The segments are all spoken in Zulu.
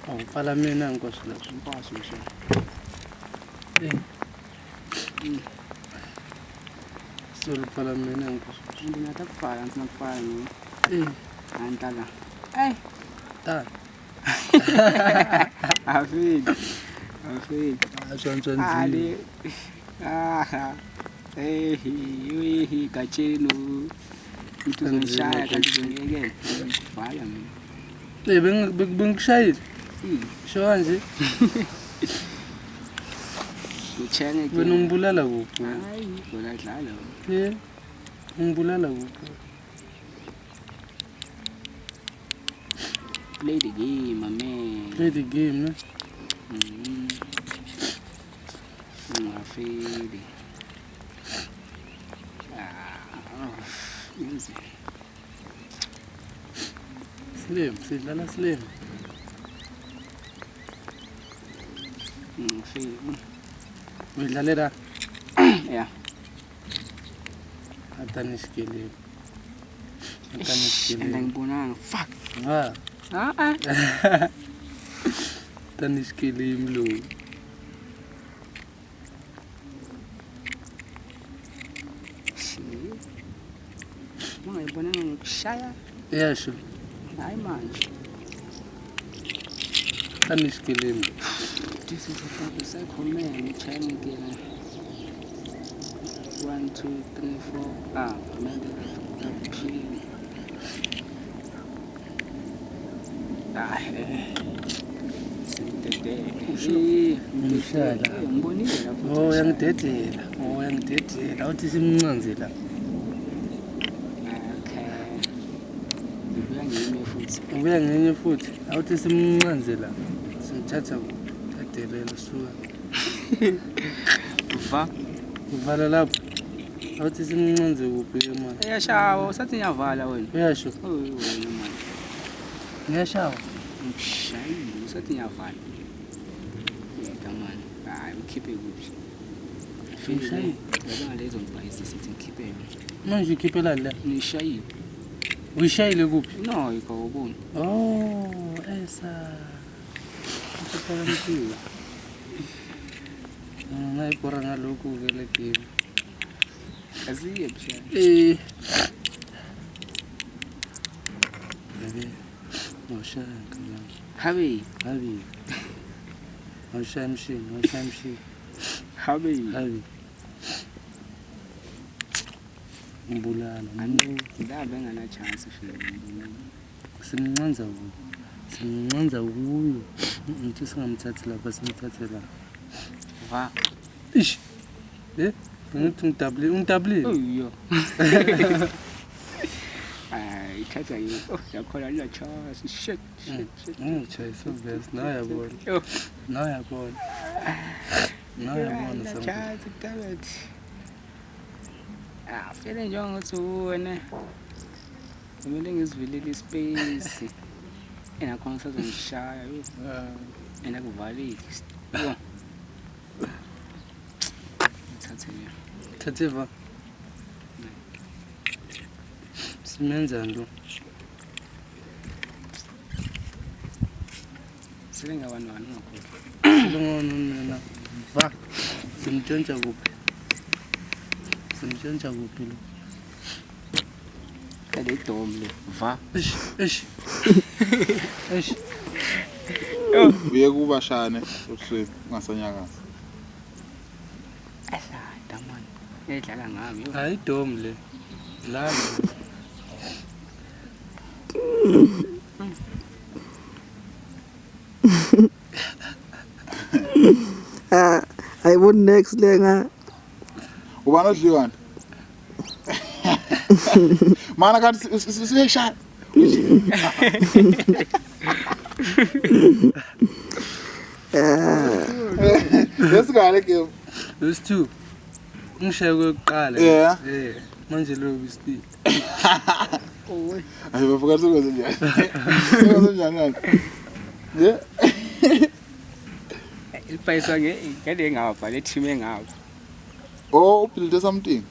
Awufala mina nkosi la. Inkosi ngisho. Solufala mina nkosi. Ndingatakufala nsinakufala ni. Anhlala. Ta. Afiki. Ashontshanzi. Ali. Hey, gatsheni. Ngizongishaya kanti ngiyekele. Kuvala mina. Bengikushayile. Sho kanje. Ngithenge ke. Wena ungibulala kuphi? Hayi, bona dlala. Ungibulala kuphi? Play the game, my man. Play the game, ne? Ngafeli. Music. Slim, sidlala slim. Ngafeli. Uyidlalela? Yeah. Atanishkele. Ngibonanga. Fuck. Tanishkele imlo. Ngibonanga ngikushaya. Yasho. Hayi manje. Tanishkele imlo. This is a cycle man, trying again. 1, 2, 3, 4. Uyangidedela. Awuthi simncanze la. Ubuya ngenye futhi. Awuthi simncanze la. Simthatha dedelela suka. Uvala lapho. Awuthi simncanze kuphi manje? Uyashawa, usathi ngiyavala wena. Uyasho. Wena manje. Ngiyashawa. Ngishayile, usathi ngiyavala. Yeka man. Hayi, ukhiphe kuphi? Ngishayile. Yabona lezo ngibhayisi sithi ngikhiphe. Manje ukhiphela la. Ngishayile. Uyishayile kuphi? No, ikawubona. Oh, esa. Kufanele. Ngayibhora ngalokho ke le game. Asiye mshaya. Bebe. Ngoshaya kamama. Habi. Ngoshaya mshini. Habi. Ngibulala. Ngabe ngana chance shini. Simncanza kuyo. Ngithi singamthathi lapha simthathe la. Va. Ish. Ngithi ungidabule. Yo. Ithatha yini? Yakhola la chance. Shit. Ngitshayisa best. Nayabona. Chance tablet. Fele njengokuthi uwena. Kumele ngizivilele ispace. Enakhona sazongishaya yo. Kuvalile. Yo. Thatheva. Simenza ndo. Silenga wanu ngakho. Silongona va. Simtshontsha kuphi lo? Kade domle. Va. Ish. Uye kubashane uswe ngasanyakaza. Damani. Edlala ngami yo. Hayi dom le. La. Ayibona next lenga. Ubani odliwana? Mana kanti usuyeshaya. Lesikale ke. Those two. Ngishaye kokuqala. Yeah. Manje lo whisky. Hayi bafuka sokwenza njani? Sokwenza njani? Yeah. Ilipayisa ngeke ngapha le team engapha. Oh, uphilile something.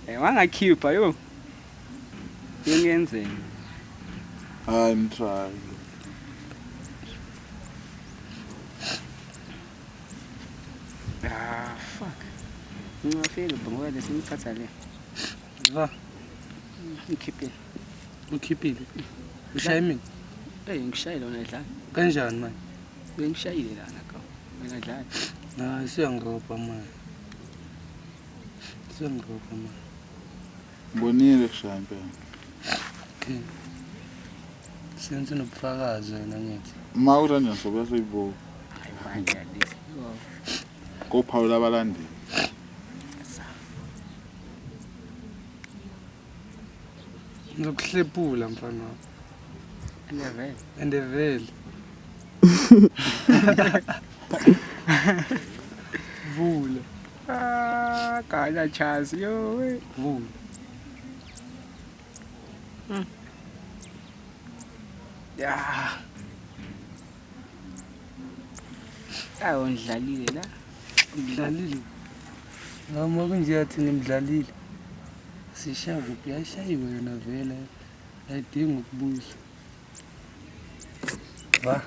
Wangakhipha yo. Ngiyenzeni. I'm trying. ngingafika ngoba lesingithatha le Va, ngikhiphe ukhiphile. Ushaye mina. ngishayile wona edlala Kanjani manje? bengishayile lana ka mina dlala Hayi siyangirobha manje. Siyangirobha manje. Ngibonile kushaya impela. Okay. Senze nobufakazi wena ngithi. Uma ukanjani sobe soyibuka. hayi manje lesi Kophawu labalandeli. Ngizokuhlepula mfana wami. level Ende vele. Vula, kana chance yo we vula. ya ayo ngidlalile la Udlalile. Ngama kunje yathi ngimdlalile. Sishaya kuphi? Ayishayiwe yona vele. Ayidingi ukubuyisa. Va.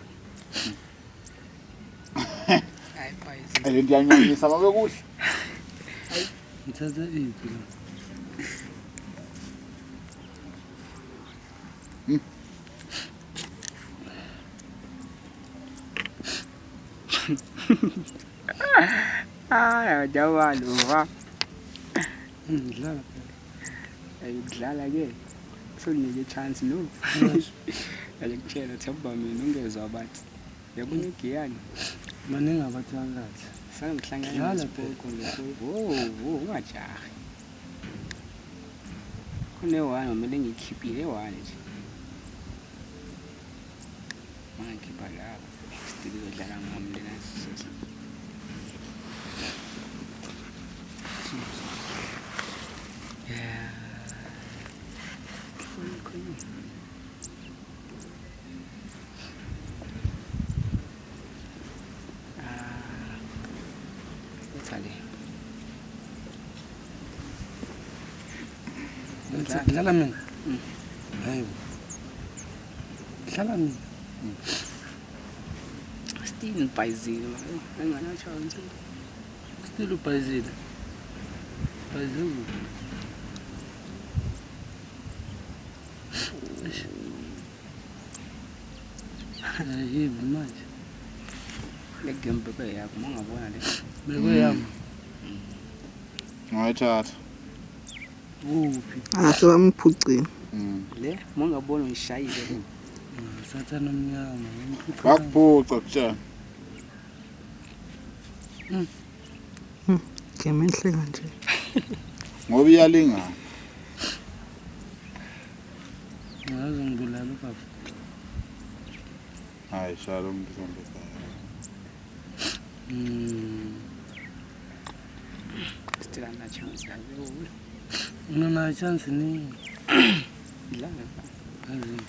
hayi phayizi Ende ndiyanyanyisa mabe kuhle. Ngithatha iphi la? jawalo va Ngidlala. ayidlala ke sonike chance no ayikutshela themba mina ungezwa bathi yabona igiyani Maningi abathakathi. sangihlangana Dlala nesipoko ungajahi kune-one kumele ngiyikhiphile one nje mangikhipha lapho still izodlala ngamlena yeah Ithali. Dlala mina. Hayi. Dlala mina. Still ngibhayizile engana chance. Still ubhayizile. Bhayizile. Hayi manje. Le game bebe yakho mangabona le. Bekuyami. Ngayithatha. Uphi? Sebamuphucile. Le mangabona ngishayile le. Sathana omnyama. Bakuphuca kutshana. Game enhle kanje. Ngoba iyalingana. Ngaze ngibulala ubafu. Hayi shalom mzombe ekhaya. Still ana chance yayo. Una chance ni. Dlala. Hayi.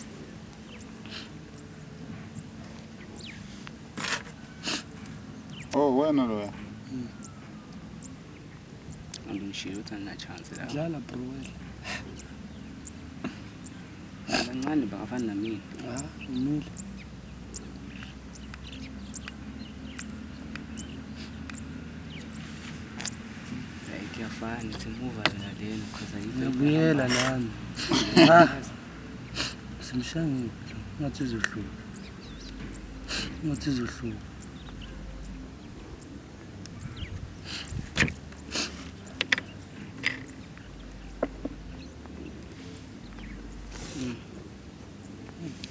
Oh wena lo. Angishiyo ukuthi ana chance la. Dlala bro wena. Abancane bangafana nami. Umile. Kuyafana ukuthi move la lena because Ngiyabuyela nami. Simshangile. Ngathi uzohluka. Ngathi uzohluka.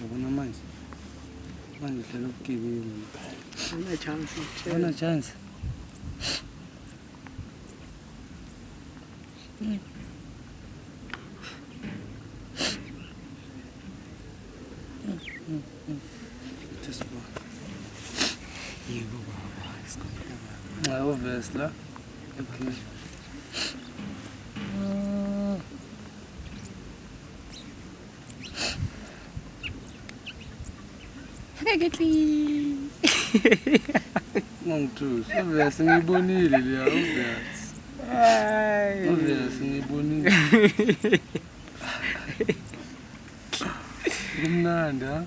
Yabona manje. Manje hlela ukugibela. ana chance. Una chance. This one. Yebo baba, isikhathi. Overs la. Okay. Ngeketli. Ngangithusa. Overs ngiyibonile leya overs. Hayi. Overs ngiyibonile. Kumnandi ha?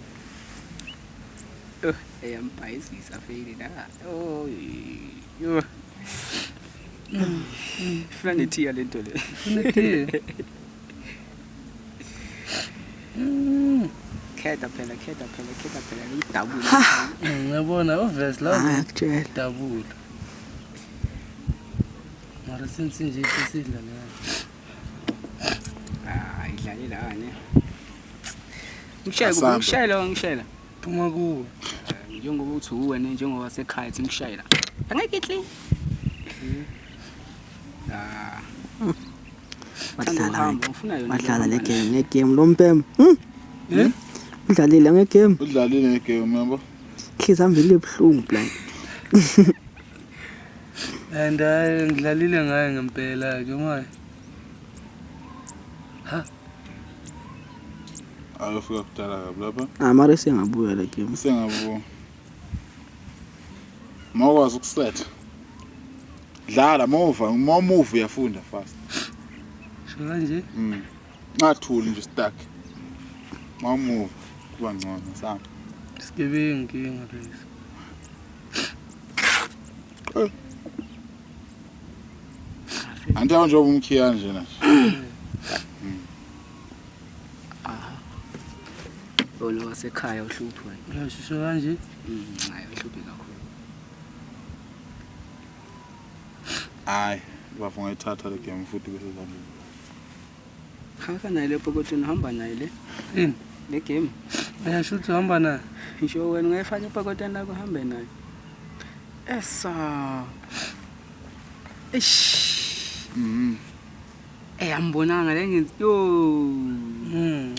Eyampayisisa feyili la. Oh. Yo. Ifuna nethiya lento le. Unethiye. Khetha phela idabula. Ngiyabona uvesi la Akutshela. dabula. Mara since nje isidla la. Idlalela ne. Ngishayela. Phuma kuwe. Njengoba uthi uwena njengoba sekhaya ethi ngishayela. Angeke ihle. Badlala le game lompem. Udlalile ngegame. Udlalile ngegame yabo. Hliziyo ambile ebhlungu plan. And ngidlalile ngaye ngempela ke manje. Ha. Ayofika kudala kabi lapha. Mara sengabuya le game. Sengabuya. Mawukwazi ukusetha. Dlala move uyafunda fast. Sho kanje? Ngathuli nje stuck. Move kuba ngcono sami. Sikebe inkinga lezi. Andawo nje umkhiya nje na. Lo wasekhaya uhlupho. Sho kanje? Hayi uhluphe kakhulu. Hayi, bafuna ithatha le game futhi bese zambili. Hamba naye le pokotweni hamba naye le. Ini? Le game. Ayasho ukuthi uhamba naye. Ngisho wena ungayifaka epokotweni lakho uhambe naye. Ambonanga le ngenzi yo.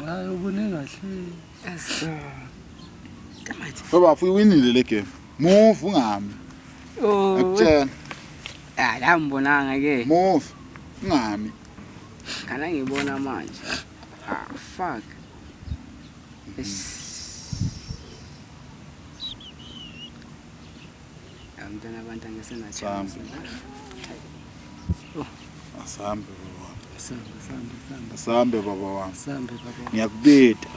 Hayi ubone kahle. Kamathi. Baba uyiwinile le game. Move ungami. Akutshela. La mbonanga ke. Move ungami. Kana ngibona manje. Fuck. Amntana abantu angesenathi. Asambe baba wami. Sambe baba. Ngiyakubeda.